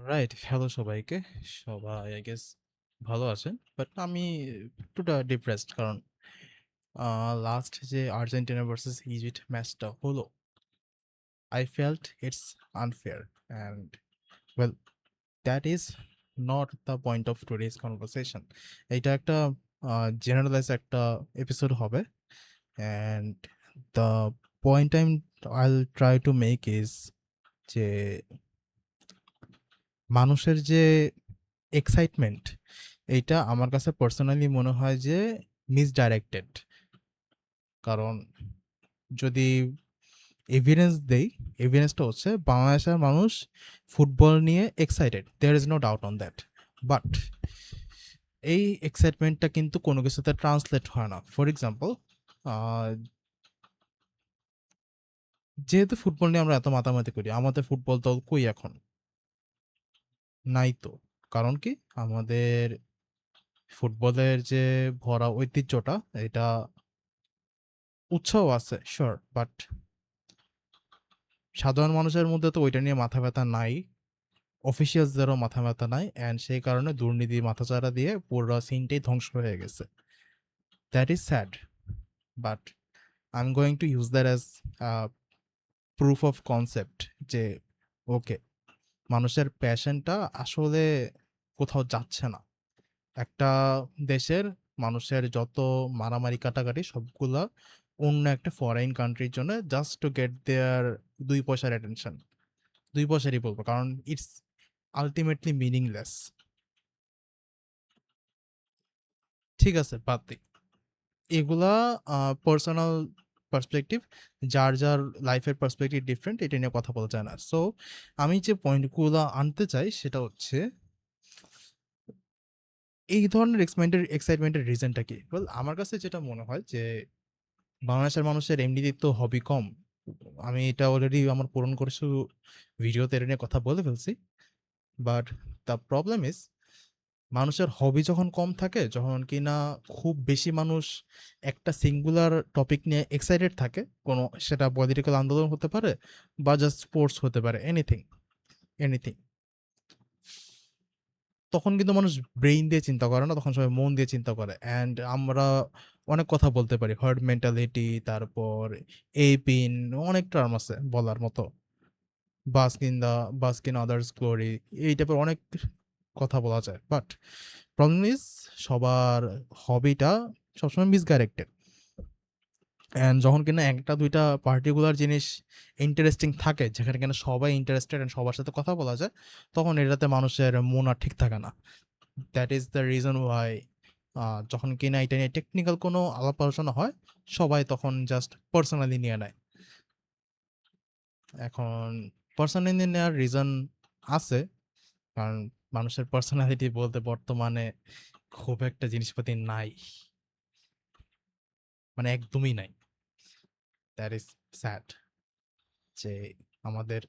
Right, hello সবাইকে। সবাই I guess ভালো আছেন। বাট আমি একটুটা ডিপ্রেসড কারণ লাস্ট যে আর্জেন্টিনা ভার্সেস ইজিপ্ট ম্যাচটা হলো, I felt it's unfair and well that is not the point of today's conversation. এইটা একটা জেনারেলাইজ একটা এপিসোড হবে অ্যান্ড দ্য পয়েন্ট আইল ট্রাই টু মেক ইজ যে মানুষের যে এক্সাইটমেন্ট, এইটা আমার কাছে পার্সোনালি মনে হয় যে মিসডাইরেক্টেড। কারণ যদি এভিডেন্স দেই, এভিডেন্সটা হচ্ছে বাংলাদেশের মানুষ ফুটবল নিয়ে excited, there is no doubt on that. But এই এক্সাইটমেন্টটা কিন্তু কোনো কিছুতে ট্রান্সলেট হয় না। ফর এক্সাম্পল, যেহেতু ফুটবল নিয়ে আমরা এত মাতামাতি করি, আমাদের ফুটবল দল কই এখন? নাই তো। কারণ কি? আমাদের ফুটবলের যে ভরা ঐতিহ্যটা, এটা উৎসাহ আছে শিওর, বাট সাধারণ মানুষের মধ্যে তো ওইটা নিয়ে মাথা ব্যথা নাই, অফিসিয়ালসদেরও মাথা ব্যথা নাই, অ্যান্ড সেই কারণে দুর্নীতি মাথাচাড়া দিয়ে পুরো সিনটাই ধ্বংস হয়ে গেছে। That is sad, but I am going to use that as proof of concept যে ওকে, মানুষের প্যাশনটা আসলে কোথাও যাচ্ছে না। একটা দেশের মানুষের যত মারামারি কাটাকাটি সবগুলা অন্য একটা ফরেন কান্ট্রির জন্য, জাস্ট টু গেট দেয়ার 2 পয়সার অ্যাটেনশন। 2 পয়সারই বলবো, কারণ ইটস আলটিমেটলি মিনিংলেস। ঠিক আছে, বাদ দিই এগুলা। পার্সোনাল পার্সপেক্টিভ, যার যার লাইফের পার্সপেক্টিভ ডিফারেন্ট, এটা নিয়ে কথা বলা যায় না। সো আমি যে পয়েন্টগুলো আনতে চাই সেটা হচ্ছে এই ধরনের এক্সাইটমেন্টের রিজনটা কি। ওয়েল, আমার কাছে যেটা মনে হয় যে বাংলাদেশের মানুষের এমনিতেই তো হবি কম। আমি এটা অলরেডি আমার পূরণ করেছি, ভিডিওতে এটা নিয়ে কথা বলে ফেলছি। বাট দ্য প্রবলেম ইজ, মানুষের হবি যখন কম থাকে, যখন কিনা খুব বেশি মানুষ একটা সিঙ্গুলার টপিক নিয়ে এক্সাইটেড থাকে, কোনো সেটা পলিটিক্যাল আন্দোলন হতে পারে বা জাস্ট স্পোর্টস হতে পারে, এনিথিং এনিথিং, তখন কিন্তু মানুষ ব্রেইন দিয়ে চিন্তা করে না, তখন সবাই মন দিয়ে চিন্তা করে। অ্যান্ড আমরা অনেক কথা বলতে পারি, হার্ড মেন্টালিটি, তারপর এই পিন, অনেক টার্ম আছে বলার মতো, বাস্কিন আদার্স গ্লোরি, এই টাইপের অনেক কথা বলা যায়। বাট প্রবলেম ইজ, সবার হবিটা সবসময় মিসডাইরেক্টেড। অ্যান্ড যখন কিনা একটা দুইটা পার্টিকুলার জিনিস ইন্টারেস্টিং থাকে, যেখানে কিনা সবাই ইন্টারেস্টেড অ্যান্ড সবার সাথে কথা বলা যায়, তখন এটাতে মানুষের মন আর ঠিক থাকে না। That is the reason why যখন কিনা এটা নিয়ে টেকনিক্যাল কোনো আলাপ আলোচনা হয়, সবাই তখন জাস্ট পার্সোনালি নিয়ে নেয়। এখন পার্সোনালি নেওয়ার রিজন আছে, কারণ মানুষের পার্সোনালিটি বলতে বর্তমানে খুব একটা জিনিসপাতি নাই, মানে একদমই নাই। দ্যাট ইজ স্যাড যে আমাদের,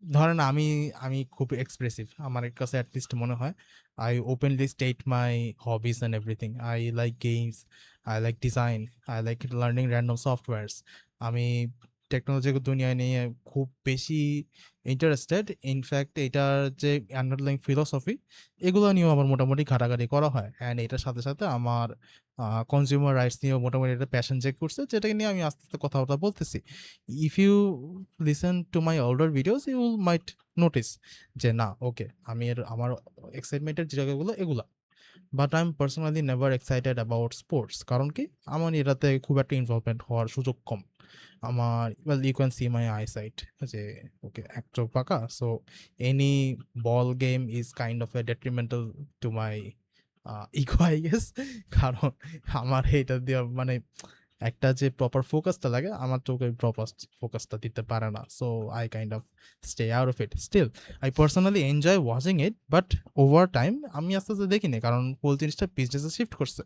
ধরেন আমি আমি খুব এক্সপ্রেসিভ, আমার কাছে অ্যাটলিস্ট মনে হয় I openly state my hobbies and everything. I like games, I like design, I like learning random softwares. আমি টেকনোলজির দুনিয়ায় নিয়ে খুব বেশি ইন্টারেস্টেড। ইনফ্যাক্ট এটার যে আন্ডারলাইং ফিলসফি, এগুলো নিয়েও আমার মোটামুটি ঘাটাঘাটি করা হয়। অ্যান্ড এটার সাথে সাথে আমার কনজিউমার রাইটস নিয়েও মোটামুটি একটা প্যাশন চেক করছে, যেটাকে নিয়ে আমি আস্তে আস্তে কথাবার্তা বলতেছি। If you listen to my older videos, you might notice যে না, ওকে, আমার এক্সাইটমেন্টের জায়গাগুলো এগুলা। But I am personally never excited about sports. কারণ কি? আমার এটাতে খুব একটা ইনভলভমেন্ট হওয়ার সুযোগ কম। আমার, well, you can see my eyesight, যে ওকে, এক চোখ পাকা। So any ball game is kind of a detrimental to my ego, I guess. কারণ আমার এটা দিয়ে মানে একটা যে প্রপার ফোকাসটা লাগে, আমার চোখে প্রপার ফোকাসটা দিতে পারে না। So I kind of stay out of it. Still I personally enjoy watching it, but over time আমি আস্তে আস্তে দেখিনি, কারণ ফুল জিনিসটা বিজনেসে শিফট করছে।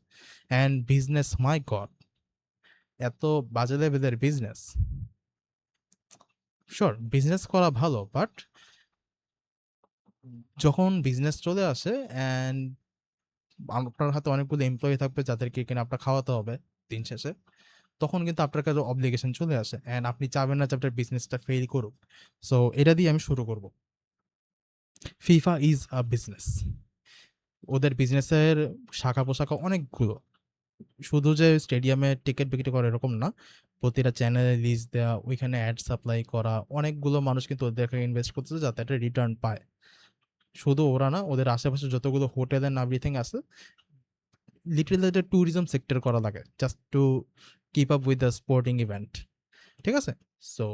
অ্যান্ড বিজনেস, মাই গড, এত বাজে লেভেলের বিজনেস। শিওর, বিজনেস করা ভালো, বাট যখন বিজনেস চলে আসে অ্যান্ড আপনার হাতে অনেকগুলো এমপ্লয়ি থাকবে যাদেরকে কিনা আপনার খাওয়াতে হবে দিন শেষে, তখন কিন্তু আপনার কাছে অব্লিগেশন চলে আসে, অ্যান্ড আপনি চাবেন না যে আপনার বিজনেসটা ফেল করুক। সো এটা দিয়ে আমি শুরু করব। FIFA is a business. ওদের বিজনেসের শাখা পোশাখা অনেকগুলো। শুধু যে স্টেডিয়ামে টিকিট বিক্রি করে এরকম না, প্রতিটা চ্যানেলে লিজ দেওয়া, ওইখানে অ্যাড সাপ্লাই করা, অনেকগুলো মানুষ কিন্তু ওদের ইনভেস্ট করতেছে যাতে একটা রিটার্ন পায়। শুধু ওরা না, ওদের আশেপাশে যতগুলো হোটেল অ্যান্ড এভরিথিং আছে, লিট্রালি একটা ট্যুরিজম সেক্টর করা লাগে just to keep up with the sporting event. ঠিক আছে? সো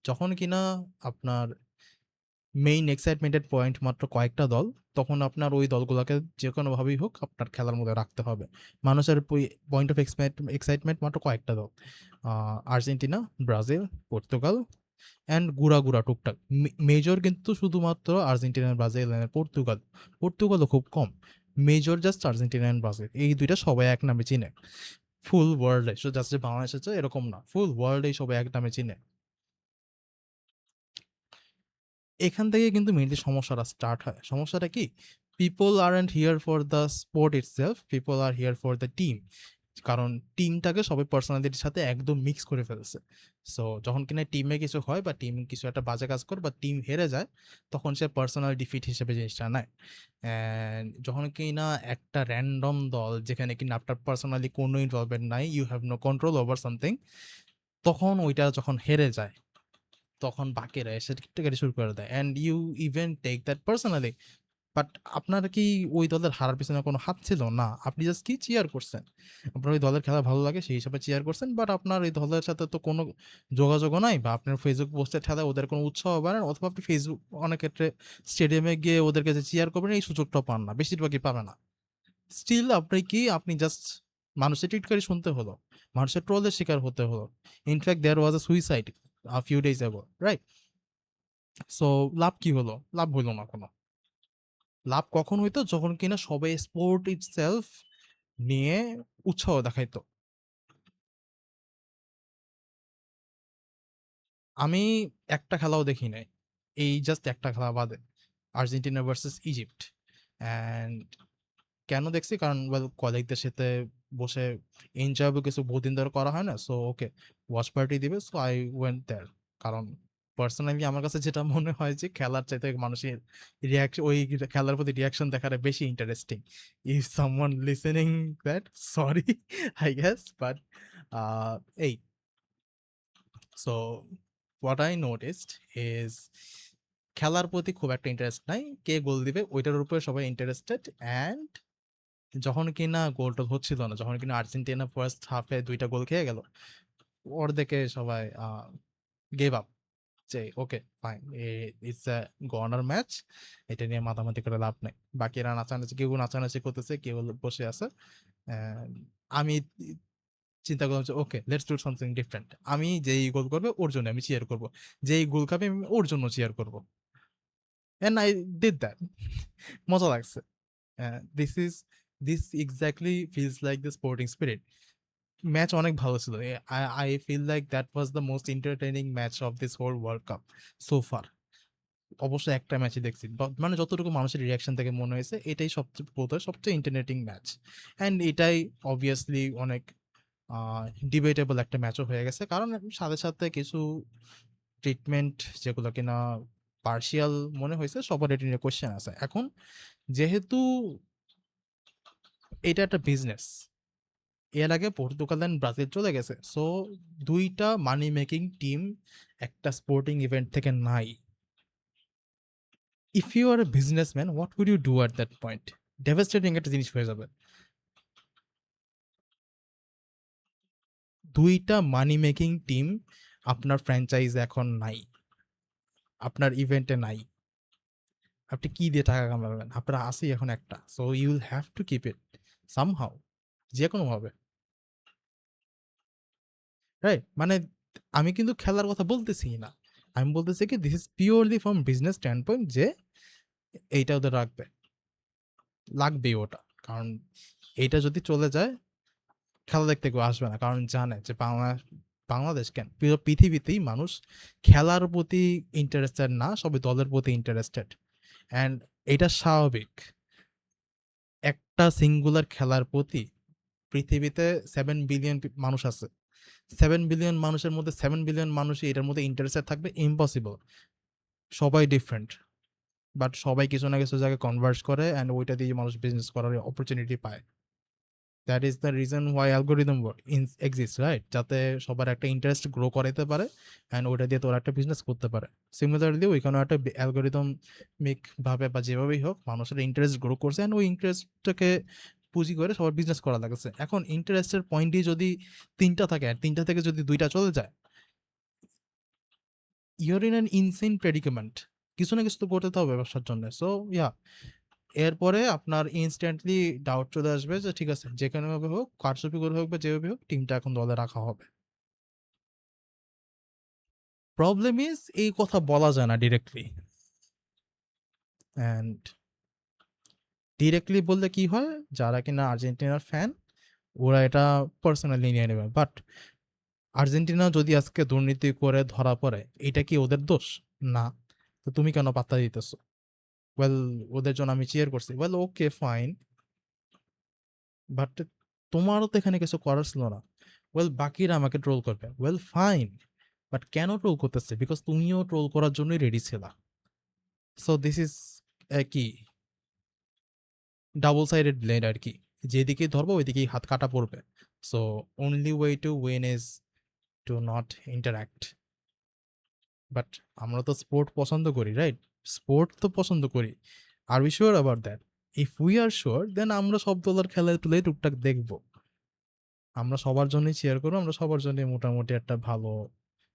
যখন কিনা আপনার মেইন এক্সাইটমেন্টের পয়েন্ট মাত্র কয়েকটা দল, তখন আপনার ওই দলগুলোকে যে কোনোভাবেই হোক আপনার খেলার মধ্যে রাখতে হবে। মানুষের পয়েন্ট অফ এক্সাইটমেন্ট মাত্র কয়েকটা দল, আর্জেন্টিনা, ব্রাজিল, পর্তুগাল অ্যান্ড গুড়া গুড়া টুকটাক। মেজর কিন্তু শুধুমাত্র আর্জেন্টিনা, ব্রাজিল অ্যান্ড পর্তুগাল। পর্তুগালও খুব কম। Major just Argentina and Brazil, এই দুইটা সবাই এক নামে চিনে ফুল ওয়ার্ল্ডে। জাস্ট যে বাংলাদেশ আছে এরকম না, ফুল ওয়ার্ল্ডেই সবাই এক নামে চিনে। এখান থেকে কিন্তু মেইনলি সমস্যাটা স্টার্ট হয়। সমস্যাটা কি? People aren't here for the sport itself, people R here for the team. কারণ টিমটাকে সবাই পার্সোনালিটির সাথে একদম মিক্স করে ফেলছে। সো যখন কিনা টিমে কিছু হয় বা টিম কিছু একটা বাজে কাজ করে বা টিম হেরে যায়, তখন সে পার্সোনাল ডিফিট হিসেবে জিনিসটা নেয়। অ্যান্ড যখন কিনা একটা র্যান্ডম দল, যেখানে কিনা আপনার পার্সোনালি কোনো ইনভলভমেন্ট নাই, you have no control over something, তখন ওইটা যখন হেরে যায়, তখন বাকিরা এসে টিকটিকারি শুরু করে দেয় and you even take that personally. But আপনার কি ওই দলের হারার পিছনে কোনো হাত ছিল না? আপনি জাস্ট কি চিয়ার করছেন। আপনার ওই দলের খেলা ভালো লাগে সেই হিসাবে চিয়ার করছেন, বাট আপনার ওই দলের সাথে তো কোনো যোগাযোগও নাই, বা আপনার ফেসবুক পোস্টের খেলায় ওদের কোনো উৎসাহ বাড়ে না, অথবা আপনি ফেসবুক অনেক ক্ষেত্রে স্টেডিয়ামে গিয়ে ওদেরকে যে চিয়ার করবেন এই সুযোগটাও পান না, বেশিরভাগই পাবে না। স্টিল আপনি কি, আপনি জাস্ট মানুষের টিটকারি শুনতে হলো, মানুষের ট্রোলের শিকার হতে হলো। In fact there was a suicide few days ago, right? So লাভ কি হলো? লাভ হইলো না কোনো। লাভ কখন হইতো? যখন কিনা সবাই স্পোর্ট ইটসেলফ নিয়ে উৎসাহ দেখাইতো। আমি একটা খেলাও দেখি নাই, এই জাস্ট একটা খেলা বাদে, আর্জেন্টিনা ভার্সেস ইজিপ্ট। অ্যান্ড কেন দেখছি? কারণ ওয়েল কলিগদের সাথে বসে এনজয়েবল কিছু বহুদিন ধরে করা হয় না, সো ওকে ওয়াচ পার্টি দিবে, সো আই ওয়েন্ট দেয়ার। কারণ পার্সোনালি আমার কাছে যেটা মনে হয় যে খেলার চাইতে মানুষের রিয়াকশন, ওই খেলার প্রতি রিয়াকশন দেখাটা বেশি interesting. If someone listening that, sorry I guess, but এই, so what I noticed is খেলার প্রতি খুব একটা ইন্টারেস্ট নাই, কে গোল দিবে ওইটার উপরে সবাই ইন্টারেস্টেড। অ্যান্ড যখন কিনা গোলটা হচ্ছিল না, যখন কিনা আর্জেন্টিনা ফার্স্ট হাফে ২টা গোল খেয়ে গেল, অর্ধেকে সবাই গেভ আপ, যে okay fine, it's a goner match, এটা নিয়ে মাতামাতি করে লাভ নেই। বাকিরা নাচানাচি, কেউ নাচানাচি করতেছে, কেউ বসে আছে। আমি চিন্তা করলাম যে okay let's do something different. আমি যেই গোল করবে ওর জন্য আমি চিয়ার করব, যেই গোল খাবে আমি ওর জন্য চিয়ার করব। And I did that. মজা লাগছে। This this exactly feels like the sporting spirit. Match অনেক ভালো ছিল। I feel like that was the most entertaining match of this whole world cup so far. অবশ্যই একটা ম্যাচই দেখছি, মানে যতটুকু মানুষের রিয়াকশন থেকে মনে হয়েছে এটাই সবচেয়ে বোধহয় সবচেয়ে ইন্টারনেটিং ম্যাচ। অ্যান্ড এটাই অবভিয়াসলি অনেক ডিবেটেবল একটা ম্যাচও হয়ে গেছে, কারণ সাথে সাথে কিছু ট্রিটমেন্ট যেগুলো কিনা পার্শিয়াল মনে হয়েছে, সবার এটা নিয়ে কোয়েশ্চেন আছে। এখন যেহেতু এটা একটা বিজনেস, এর আগে পর্তুগাল অ্যান্ড ব্রাজিল চলে গেছে, সো দুইটা মানি মেকিং টিম একটা স্পোর্টিং ইভেন্ট থেকে নাই। If you are a businessman, what would you do at that point? Devastating একটা জিনিস হয়ে যাবে। দুইটা মানি মেকিং টিম আপনার ফ্র্যাঞ্চাইজ এখন নাই, আপনার ইভেন্টে নাই, আপনি কি দিয়ে টাকা কামাবেন? আপনার আছেই এখন একটা, so you will have to keep it somehow, যে কোনো ভাবে, রাইট? মানে আমি কিন্তু খেলার কথা বলতেছি না, আমি বলতেছি কি this is purely from business stand point, যে এইটা ওদের রাখবে, লাগবেই ওটা। কারণ এইটা যদি চলে যায়, খেলা দেখতে কেউ আসবে না, কারণ জানে যে বাংলাদেশ কেন, পুরো পৃথিবীতেই মানুষ খেলার প্রতি ইন্টারেস্টেড না, সবাই দলের প্রতি ইন্টারেস্টেড। অ্যান্ড এটা স্বাভাবিক। একটা সিঙ্গুলার খেলার প্রতি পৃথিবীতে 7 বিলিয়ন মানুষ আছে, 7 বিলিয়ন মানুষের মধ্যে 7 বিলিয়ন মানুষই এটার মধ্যে ইন্টারেস্টেড থাকবে ইম্পসিবল। সবাই ডিফারেন্ট, বাট সবাই কিছু না কিছু জায়গায় কনভার্স করে অ্যান্ড ওইটা দিয়ে মানুষ বিজনেস করার অপরচুনিটি পায়। That is the reason why algorithm exist, right? যাতে সবার একটা ইন্টারেস্ট গ্রো করাইতে পারে অ্যান্ড ওইটা দিয়ে তোরা একটা বিজনেস করতে পারে। সিমিলারলি ওইখানে একটা অ্যালগোরিদম ভাবে বা যেভাবেই হোক মানুষের ইন্টারেস্ট গ্রো করছে অ্যান্ড ওই ইন্টারেস্টটাকে পুঁজি করে সবার বিজনেস করা লাগছে। এখন ইন্টারেস্টের পয়েন্টই যদি 3টা থাকে আর 3টা থেকে যদি 2টা চলে যায়, ইউর ইন অ্যান ইনসেন প্রেডিকামেন্ট। কিছু না কিছু তো করতে হবে ব্যবসার জন্য। সো ইয়া, এরপরে আপনার ইনস্ট্যান্টলি ডাউট চলে আসবে যে ঠিক আছে, যেখানে ভাবে হোক, কারচুপি করে হোক বা যেভাবে হোক, টিমটা এখন দলে রাখা হবে। প্রবলেম ইজ এই কথা বলা যায় না ডিরেক্টলি, অ্যান্ড ডিরেক্টলি বললে কি হয়, যারা কিনা আর্জেন্টিনার ফ্যান ওরা এটা পার্সোনালি নিয়ে নেবে। বাট আর্জেন্টিনা যদি আজকে দুর্নীতি করে ধরা পড়ে, এটা কি ওদের দোষ? না। তো তুমি কেন পাত্তা দিতেছো? ওয়েল, ওদের জন্য আমি চিয়ার করছি, ওয়েল ওকে ফাইন, বাট তোমারও তো এখানে কিছু করার ছিল না। ওয়েল, বাকিরা আমাকে ট্রোল করবে, ওয়েল ফাইন, বাট কেন ট্রোল করতেছে? বিকজ তুমিও ট্রোল করার জন্যই রেডি ছিলা। সো দিস ইজ কি ডাবল সাইডেড ব্লেড আর কি, যেদিকেই ধরবো ওইদিকেই হাত কাটা পড়বে। So only way to win is to not interact. But আমরা তো স্পোর্ট পছন্দ করি, রাইট? স্পোর্ট তো পছন্দ করি। আর we sure about that? If we are sure, then আমরা সব দলের খেলা তুলে টুকটাক দেখবো। আমরা সবার জন্যই চেয়ার করবো, আমরা সবার জন্যই মোটামুটি একটা ভালো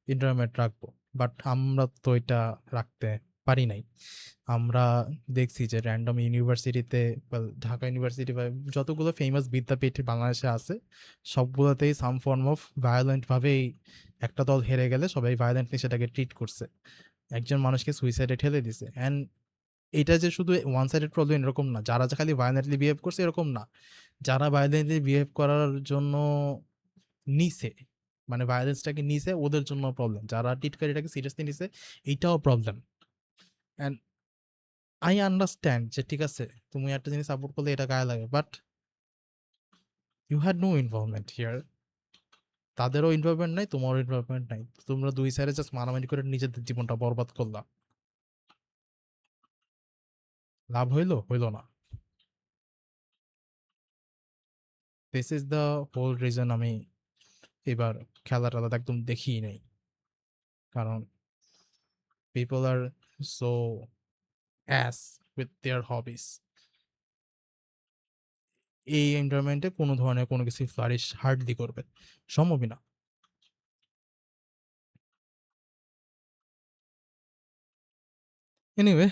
এনভায়রনমেন্ট রাখবো। বাট আমরা তো এটা রাখতে পারি নাই। আমরা দেখছি যে র্যান্ডম ইউনিভার্সিটিতে বা ঢাকা ইউনিভার্সিটি বা যতগুলো ফেমাস বিদ্যাপীঠ বাংলাদেশে আছে, সবগুলোতেই সাম ফর্ম অফ ভায়োলেন্ট ভাবেই একটা দল হেরে গেলে সবাই ভায়োলেন্টলি সেটাকে ট্রিট করছে, একজন মানুষকে সুইসাইডে ঠেলে দিছে। অ্যান্ড এটা যে শুধু ওয়ান সাইডেড প্রবলেম এরকম না, যারা যে খালি ভায়োলেন্টলি বিহেভ করছে এরকম না, যারা ভায়োলেন্টলি বিহেভ করার জন্য নিছে, মানে ভায়োলেন্সটাকে নিছে, ওদের জন্য প্রবলেম। যারা টিটকারিটাকে সিরিয়াসলি নিছে, এইটাও প্রবলেম। অ্যান্ড আই আন্ডারস্ট্যান্ড যে ঠিক আছে, তুমি একটা জিনিস সাপোর্ট করলে এটা গায়ে লাগে, but you had no involvement here. তাদেরও ইনভলভমেন্ট নাই, তোমারও ইনভলভমেন্ট নাই, তোমরা দুই সাইডে জাস্ট মারামারি করে নিজেদের জীবনটা বরবাদ করলাম। লাভ হইলো? হইলো না। This is the whole reason আমি এবার খেলাটা একদম দেখিই নাই। কারণ people are so ass with their hobbies. এই এনভায়রনমেন্টে কোনো ধরনের কোনো কিছু ফ্লারিশ হার্ডলি করবে, সম্ভবই না। এনিওয়ে,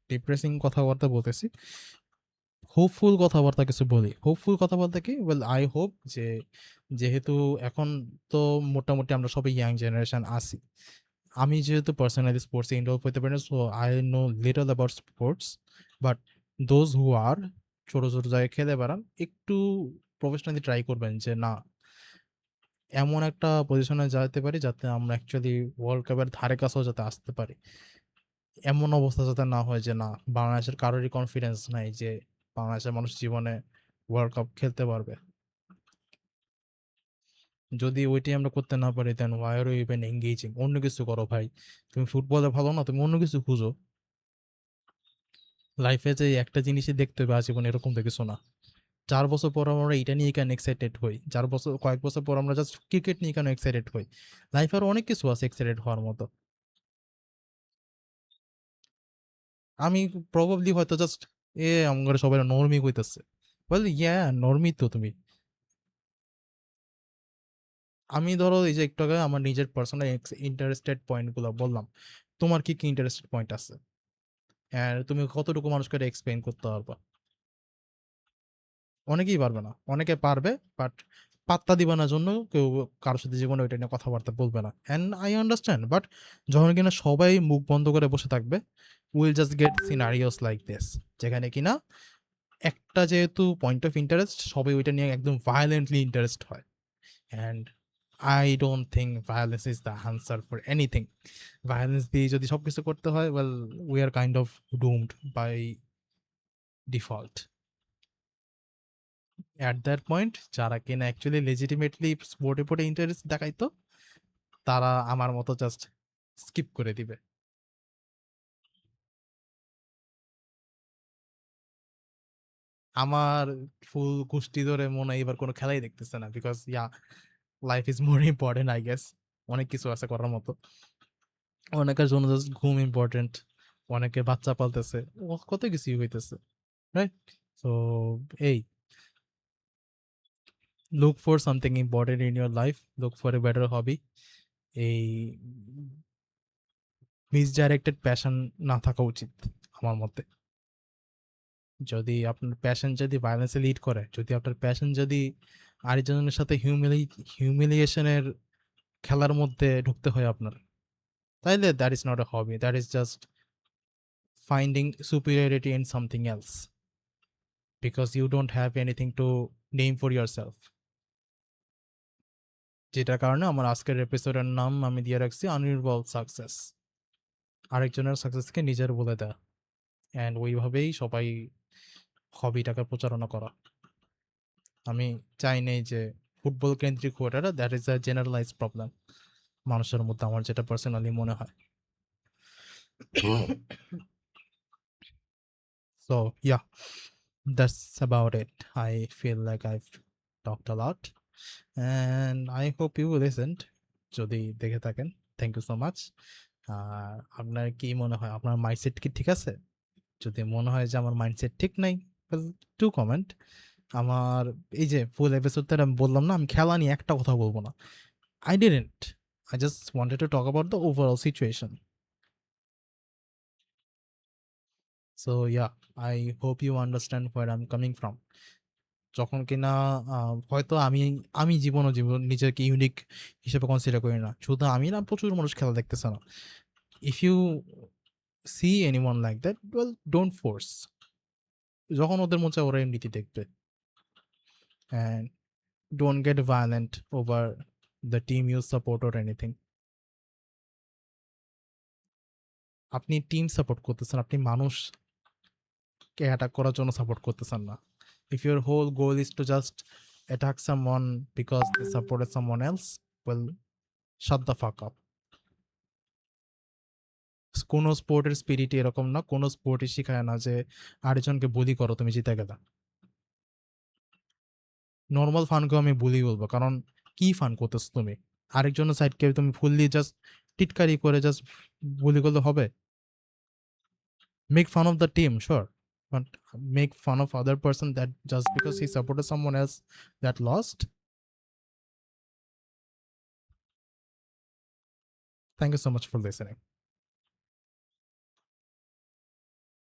ডিপ্রেসিং কথাবার্তা বলতেছি, হোপফুল কথাবার্তা কিছু বলি। হোপফুল কথাবার্তা কি? ওয়েল, আই হোপ যে যেহেতু এখন তো মোটামুটি আমরা সবাই ইয়াং জেনারেশন আছি, আমি যেহেতু পার্সোনালি স্পোর্টসে ইনভলভ হতে পারি না, so I know little about sports. But those who are ছোটো ছোটো জায়গায় খেলে বেড়ান, একটু প্রফেশনালি ট্রাই করবেন যে না, এমন একটা পজিশনে যেতে পারি যাতে আমরা অ্যাকচুয়ালি ওয়ার্ল্ড কাপের ধারে কাছেও যাতে আসতে পারি। এমন অবস্থা যাতে না হয় যে না, বাংলাদেশের কারোরই কনফিডেন্স নাই যে বাংলাদেশের মানুষ জীবনে ওয়ার্ল্ড কাপ খেলতে পারবে। যদি ওইটাই আমরা করতে না পারি, then why are you even engaging? অন্য কিছু করো ভাই। তুমি ফুটবলে ভালো না, তুমি অন্য কিছু খুঁজো। লাইফে যে একটা জিনিসই দেখতে হবে আজীবন এরকম তো কিছু না। 4 বছর পর আমরা এটা নিয়ে কেন এক্সাইটেড হই? কয়েক বছর পর আমরা জাস্ট ক্রিকেট নিয়ে কেন এক্সাইটেড হই? লাইফে আরো অনেক কিছু আছে এক্সাইটেড হওয়ার মতো। আমি প্রবাবলি হয়তো জাস্ট আমার সবাই নর্মি কইতেছে। বল ইয়া, নর্মি তো তুমি। আমি ধরো এই যে একটু আগে আমার নিজের পার্সোনাল ইন্টারেস্টেড পয়েন্টগুলো বললাম, তোমার কি কি ইন্টারেস্টেড পয়েন্ট আছে? আর তুমি কতটুকু মানুষকে এক্সপ্লেইন করতে পারবা? অনেকেই পারবে না, অনেকে পারবে, বাট পাত্তা দিবে না জন্য কেউ কারোর সাথে জীবনে ওইটা নিয়ে কথাবার্তা বলবে না। অ্যান্ড আই আন্ডারস্ট্যান্ড, বাট যখন কিনা সবাই মুখ বন্ধ করে বসে থাকবে, will just get scenarios like this, যেখানে কিনা একটা যেহেতু পয়েন্ট অফ ইন্টারেস্ট, সবাই ওইটা নিয়ে একদম ভায়োলেন্টলি ইন্টারেস্ট হয়। And I don't think violence is the answer for anything. Violence দিয়ে যদি সবকিছু করতে হয়, well, we are kind of doomed by default. At that point যারা কিনা অ্যাকচুয়ালি লেজিটিমেটলি স্পোর্টে পড়ে ইন্টারেস্ট দেখাইতো, তারা আমার মতো জাস্ট স্কিপ করে দিবে। আমার ফুল গোষ্ঠী ধরে মনে হয় এবার কোনো খেলাই দেখতেছে না, because life is more important I guess. অনেক কিছু আছে করার মতো। অনেকের জন্য জাস্ট ঘুম ইম্পর্টেন্ট, অনেকে বাচ্চা পালতেছে, কত কিছুই হইতেছে, রাইট? সো এই look for something important in your life, look for a better hobby. এই মিসডাইরেক্টেড প্যাশন না থাকা উচিত আমার মতে। যদি আপনার প্যাশন যদি ভায়োলেন্সে লিড করে, যদি আপনার প্যাশন যদি আরেকজনের সাথে হিউমিলিয়েশনের খেলার মধ্যে ঢুকতে হয় আপনার, তাইলে that is not a hobby, that is just finding superiority in something else, because you don't have anything to name for yourself. যেটার কারণে আমার আজকের এপিসোডের নাম আমি দিয়ে রাখছি আনরিভলভ সাকসেস। আরেকজনের সাকসেসকে নিজের বলে দেয়া, অ্যান্ড ওইভাবেই সবাই হবিটাকে প্রচারণা করা। আমি চাই নেই যে ফুটবল কেন্দ্রিক হওয়াটা, that is a generalize problem মানুষের মধ্যে, আমার যেটা পার্সোনালি মনে হয়। So yeah, that's about it. I feel like I've talked a lot and I hope you listened. যদি দেখে থাকেন, থ্যাংক ইউ সো মাচ। আপনার কি মনে হয়, আপনার মাইন্ডসেট কি ঠিক আছে? যদি মনে হয় যে আমার মাইন্ডসেট ঠিক নাই, টু কমেন্ট। আমার এই যে ফুল এপিসোডটা আমি বললাম না, আমি খেলা নিয়ে একটা কথা বলবো না। I didn't. I just wanted to talk about the overall situation. So yeah, I hope you understand where I'm coming from. যখন কিনা হয়তো আমি জীবন নিজেকে ইউনিক হিসেবে কনসিডার করি না, শুধু আমি না, প্রচুর মানুষ খেলা দেখতেছে না। If you see anyone like that, well don't force. যখন ওদের মন চায় ওরা এমনিতে দেখবে, and don't get violent over the team you support or anything. আপনি টিম সাপোর্ট করতেছেন, আপনি মানুষকে অ্যাটাক করার জন্য সাপোর্ট করতেছেন না। If your whole goal is to just attack someone because they supported someone else, well, shut the fuck up. কোনো স্পোর্টের spirit এরকম না, কোনো স্পোর্টই শেখায় না যে আরেকজনকে বুলি করো তুমি জিতে গেলা। নর্মাল ফানকেও আমি বুলি বলবো, কারণ কি ফান করতেছো তুমি? আরেকজনের সাইডকে তুমি ফুললি জাস্ট টিটকারি করে জাস্ট বুলি করলে হবে? Make fun of the team, sure, but make fun of other person that just because he supported someone else that lost. Thank you so much for listening.